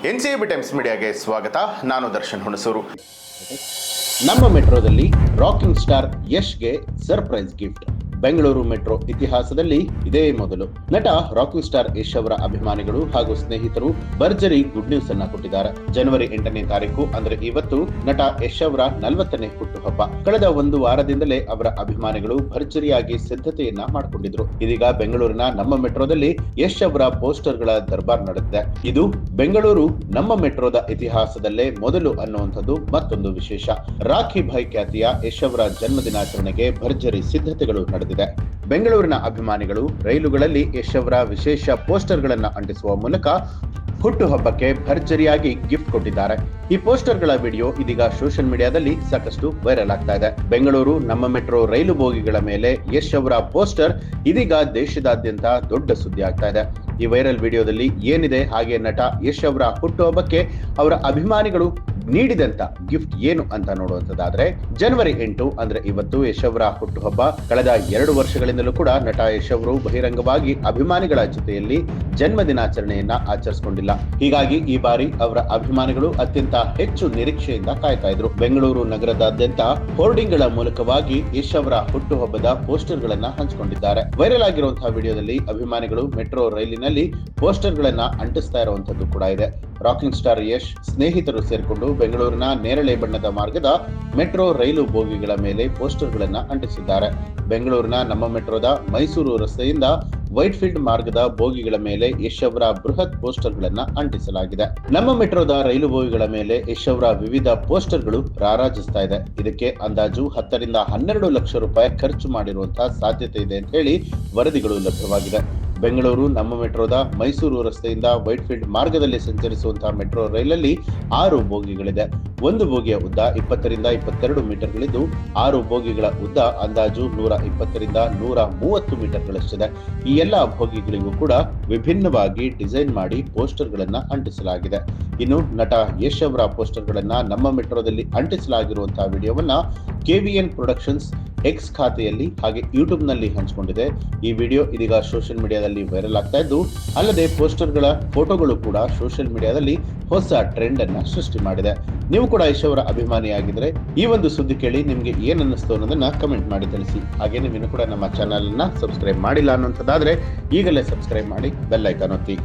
NCAB times ಮೀಡಿಯಾಗೆ ಸ್ವಾಗತ. ನಾನು ದರ್ಶನ್ ಹುಣಸೂರು. ನಮ್ಮ ಮೆಟ್ರೋದಲ್ಲಿ ರಾಕಿಂಗ್ ಸ್ಟಾರ್ ಯಶ್ಗೆ ಸರ್ಪ್ರೈಸ್ ಗಿಫ್ಟ್. ಬೆಂಗಳೂರು ಮೆಟ್ರೋ ಇತಿಹಾಸದಲ್ಲಿ ಇದೇ ಮೊದಲು. ನಟ ರಾಕಿಂಗ್ ಸ್ಟಾರ್ ಯಶ್ ಅವರ ಅಭಿಮಾನಿಗಳು ಹಾಗೂ ಸ್ನೇಹಿತರು ಭರ್ಜರಿ ಗುಡ್ ನ್ಯೂಸ್ ಅನ್ನ ಕೊಟ್ಟಿದ್ದಾರೆ. ಜನವರಿ 8ನೇ ತಾರೀಕು ಅಂದ್ರೆ ಇವತ್ತು ನಟ ಯಶ್ ಅವರ 40ನೇ ಹುಟ್ಟುಹಬ್ಬ. ಕಳೆದ ಒಂದು ವಾರದಿಂದಲೇ ಅವರ ಅಭಿಮಾನಿಗಳು ಭರ್ಜರಿಯಾಗಿ ಸಿದ್ಧತೆಯನ್ನ ಮಾಡಿಕೊಂಡಿದ್ರು. ಇದೀಗ ಬೆಂಗಳೂರಿನ ನಮ್ಮ ಮೆಟ್ರೋದಲ್ಲಿ ಯಶ್ ಅವರ ಪೋಸ್ಟರ್ ಗಳ ದರ್ಬಾರ್ ನಡೆದಿದೆ. ಇದು ಬೆಂಗಳೂರು ನಮ್ಮ ಮೆಟ್ರೋದ ಇತಿಹಾಸದಲ್ಲೇ ಮೊದಲು ಅನ್ನುವಂಥದ್ದು ಮತ್ತೊಂದು ವಿಶೇಷ. ರಾಖಿ ಭಾಯ್ ಖ್ಯಾತಿಯ ಯಶ್ ಅವರ ಜನ್ಮದಿನಾಚರಣೆಗೆ ಭರ್ಜರಿ ಸಿದ್ಧತೆಗಳು ನಡೆದಿದೆ. ಬೆಂಗಳೂರಿನ ಅಭಿಮಾನಿಗಳು ರೈಲುಗಳಲ್ಲಿ ಯಶ್ ಅವರ ವಿಶೇಷ ಪೋಸ್ಟರ್ ಗಳನ್ನ ಅಂಟಿಸುವ ಮೂಲಕ ಹುಟ್ಟುಹಬ್ಬಕ್ಕೆ ಭರ್ಜರಿಯಾಗಿ ಗಿಫ್ಟ್ ಕೊಟ್ಟಿದ್ದಾರೆ. ಈ ಪೋಸ್ಟರ್ ಗಳ ವಿಡಿಯೋ ಇದೀಗ ಸೋಷಿಯಲ್ ಮೀಡಿಯಾದಲ್ಲಿ ಸಾಕಷ್ಟು ವೈರಲ್ ಆಗ್ತಾ ಇದೆ. ಬೆಂಗಳೂರು ನಮ್ಮ ಮೆಟ್ರೋ ರೈಲು ಬೋಗಿಗಳ ಮೇಲೆ ಯಶ್ ಅವರ ಪೋಸ್ಟರ್ ಇದೀಗ ದೇಶದಾದ್ಯಂತ ದೊಡ್ಡ ಸುದ್ದಿ ಆಗ್ತಾ ಇದೆ. ಈ ವೈರಲ್ ವಿಡಿಯೋದಲ್ಲಿ ಏನಿದೆ, ಹಾಗೆ ನಟ ಯಶ್ ಅವರ ಹುಟ್ಟುಹಬ್ಬಕ್ಕೆ ಅವರ ಅಭಿಮಾನಿಗಳು ನೀಡಿದಂತ ಗಿಫ್ಟ್ ಏನು ಅಂತ ನೋಡುವಂತದ್ದಾದ್ರೆ, ಜನವರಿ 8 ಅಂದ್ರೆ ಇವತ್ತು ಯಶ್ ಅವರ ಹುಟ್ಟುಹಬ್ಬ. ಕಳೆದ 2 ವರ್ಷಗಳಿಂದಲೂ ಕೂಡ ನಟ ಯಶ್ ಅವರು ಬಹಿರಂಗವಾಗಿ ಅಭಿಮಾನಿಗಳ ಜೊತೆಯಲ್ಲಿ ಜನ್ಮದಿನಾಚರಣೆಯನ್ನ ಆಚರಿಸಿಕೊಂಡಿಲ್ಲ. ಹೀಗಾಗಿ ಈ ಬಾರಿ ಅವರ ಅಭಿಮಾನಿಗಳು ಅತ್ಯಂತ ಹೆಚ್ಚು ನಿರೀಕ್ಷೆಯಿಂದ ಕಾಯ್ತಾ ಇದ್ರು. ಬೆಂಗಳೂರು ನಗರದಾದ್ಯಂತ ಹೋರ್ಡಿಂಗ್ ಗಳ ಮೂಲಕವಾಗಿ ಯಶ್ ಅವರ ಹುಟ್ಟುಹಬ್ಬದ ಪೋಸ್ಟರ್ ಗಳನ್ನ ಹಂಚಿಕೊಂಡಿದ್ದಾರೆ. ವೈರಲ್ ಆಗಿರುವಂತಹ ವಿಡಿಯೋದಲ್ಲಿ ಅಭಿಮಾನಿಗಳು ಮೆಟ್ರೋ ರೈಲಿನಲ್ಲಿ ಪೋಸ್ಟರ್ ಗಳನ್ನ ಅಂಟಿಸ್ತಾ ಇರುವಂತದ್ದು ಕೂಡ ಇದೆ. ರಾಕಿಂಗ್ ಸ್ಟಾರ್ ಯಶ್ ಸ್ನೇಹಿತರು ಸೇರಿಕೊಂಡು ಬೆಂಗಳೂರಿನ ನೇರಳೆ ಬಣ್ಣದ ಮಾರ್ಗದ ಮೆಟ್ರೋ ರೈಲು ಬೋಗಿಗಳ ಮೇಲೆ ಪೋಸ್ಟರ್ ಗಳನ್ನ ಅಂಟಿಸಿದ್ದಾರೆ. ಬೆಂಗಳೂರಿನ ನಮ್ಮ ಮೆಟ್ರೋದ ಮೈಸೂರು ರಸ್ತೆಯಿಂದ ವೈಟ್ ಫೀಲ್ಡ್ ಮಾರ್ಗದ ಬೋಗಿಗಳ ಮೇಲೆ ಯಶ್ ಅವರ ಬೃಹತ್ ಪೋಸ್ಟರ್ ಗಳನ್ನ ಅಂಟಿಸಲಾಗಿದೆ. ನಮ್ಮ ಮೆಟ್ರೋದ ರೈಲು ಬೋಗಿಗಳ ಮೇಲೆ ಯಶ್ ಅವರ ವಿವಿಧ ಪೋಸ್ಟರ್ ಗಳು ರಾರಾಜಿಸ್ತಾ ಇದೆ. ಇದಕ್ಕೆ ಅಂದಾಜು 10 ರಿಂದ 12 ಲಕ್ಷ ರೂಪಾಯಿ ಖರ್ಚು ಮಾಡಿರುವಂತಹ ಸಾಧ್ಯತೆ ಇದೆ ಅಂತ ಹೇಳಿ ವರದಿಗಳು ಲಭ್ಯವಾಗಿದೆ. ಬೆಂಗಳೂರು ನಮ್ಮ ಮೆಟ್ರೋದ ಮೈಸೂರು ರಸ್ತೆಯಿಂದ ವೈಟ್ ಫೀಲ್ಡ್ ಮಾರ್ಗದಲ್ಲಿ ಸಂಚರಿಸುವಂತಹ ಮೆಟ್ರೋ ರೈಲಲ್ಲಿ 6 ಬೋಗಿಗಳಿದೆ. ಒಂದು ಬೋಗಿಯ ಉದ್ದ 20 ರಿಂದ 22 ಮೀಟರ್ಗಳಿದ್ದು 6 ಬೋಗಿಗಳ ಉದ್ದ ಅಂದಾಜು 120 ರಿಂದ 130 ಮೀಟರ್ಗಳಷ್ಟಿದೆ. ಈ ಎಲ್ಲಾ ಬೋಗಿಗಳಿಗೂ ಕೂಡ ವಿಭಿನ್ನವಾಗಿ ಡಿಸೈನ್ ಮಾಡಿ ಪೋಸ್ಟರ್ ಗಳನ್ನ ಅಂಟಿಸಲಾಗಿದೆ. ಇನ್ನು ನಟ ಯಶ್ ಅವರ ಪೋಸ್ಟರ್ ಗಳನ್ನ ನಮ್ಮ ಮೆಟ್ರೋದಲ್ಲಿ ಅಂಟಿಸಲಾಗಿರುವಂತಹ ವಿಡಿಯೋವನ್ನ KVN ಪ್ರೊಡಕ್ಷನ್ಸ್ ಎಕ್ಸ್ ಖಾತೆಯಲ್ಲಿ ಹಾಗೆ ಯೂಟ್ಯೂಬ್ ನಲ್ಲಿ ಹಂಚಿಕೊಂಡಿದೆ. ಈ ವಿಡಿಯೋ ಇದೀಗ ಸೋಷಿಯಲ್ ಮೀಡಿಯಾದಲ್ಲಿ ವೈರಲ್ ಆಗ್ತಾ ಇದ್ದು, ಅಲ್ಲದೆ ಪೋಸ್ಟರ್ ಗಳ ಫೋಟೋಗಳು ಕೂಡ ಸೋಷಿಯಲ್ ಮೀಡಿಯಾದಲ್ಲಿ ಹೊಸ ಟ್ರೆಂಡ್ ಅನ್ನ ಸೃಷ್ಟಿ ಮಾಡಿದೆ. ನೀವು ಕೂಡ ಯಶ್ ಅವರ ಅಭಿಮಾನಿಯಾಗಿದ್ರೆ ಈ ಒಂದು ಸುದ್ದಿ ಕೇಳಿ ನಿಮ್ಗೆ ಏನ್ ಅನ್ನಿಸ್ತು ಅನ್ನೋದನ್ನ ಕಮೆಂಟ್ ಮಾಡಿ ತಿಳಿಸಿ. ಹಾಗೆ ನೀವು ಕೂಡ ನಮ್ಮ ಚಾನೆಲ್ ಅನ್ನ ಸಬ್ಸ್ಕ್ರೈಬ್ ಮಾಡಿಲ್ಲ ಅನ್ನೋಂಥದ್ದಾದ್ರೆ ಈಗಲೇ ಸಬ್ಸ್ಕ್ರೈಬ್ ಮಾಡಿ ಬೆಲ್ ಐಕಾನ್ ಒತ್ತಿ.